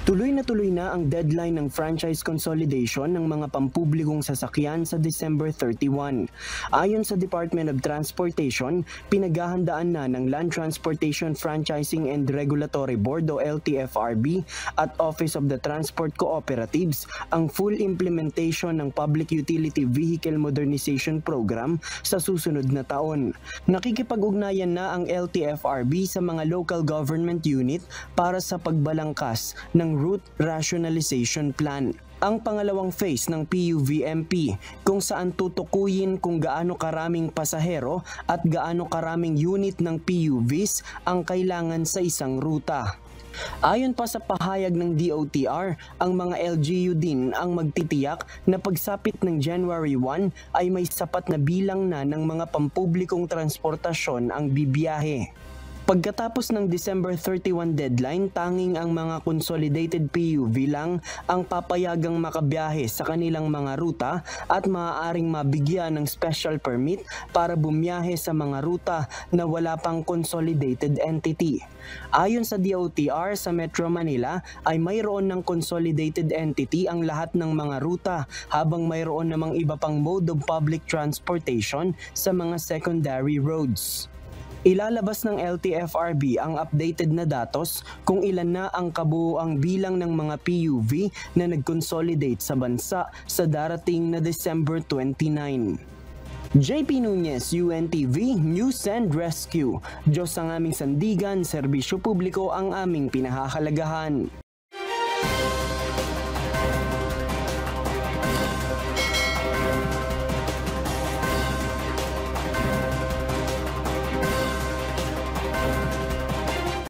Tuloy na ang deadline ng franchise consolidation ng mga pampublikong sasakyan sa December 31. Ayon sa Department of Transportation, pinaghahandaan na ng Land Transportation Franchising and Regulatory Board o LTFRB at Office of the Transport Cooperatives ang full implementation ng Public Utility Vehicle Modernization Program sa susunod na taon. Nakikipag-ugnayan na ang LTFRB sa mga local government unit para sa pagbalangkas ng Route Rationalization Plan. Ang pangalawang phase ng PUVMP kung saan tutukuyin kung gaano karaming pasahero at gaano karaming unit ng PUVs ang kailangan sa isang ruta. Ayon pa sa pahayag ng DOTR, ang mga LGU din ang magtitiyak na pagsapit ng January 1 ay may sapat na bilang na ng mga pampublikong transportasyon ang bibiyahe. Pagkatapos ng December 31 deadline, tanging ang mga consolidated PUV lang ang papayagang makabiyahe sa kanilang mga ruta at maaaring mabigyan ng special permit para bumiyahe sa mga ruta na wala pang consolidated entity. Ayon sa DOTR, sa Metro Manila ay mayroon ng consolidated entity ang lahat ng mga ruta habang mayroon namang iba pang mode of public transportation sa mga secondary roads. Ilalabas ng LTFRB ang updated na datos kung ilan na ang kabuuang bilang ng mga PUV na nag-consolidate sa bansa sa darating na December 29. JP Nunez, UNTV, News and Rescue. Diyos ang aming sandigan, serbisyo publiko ang aming pinahahalagahan.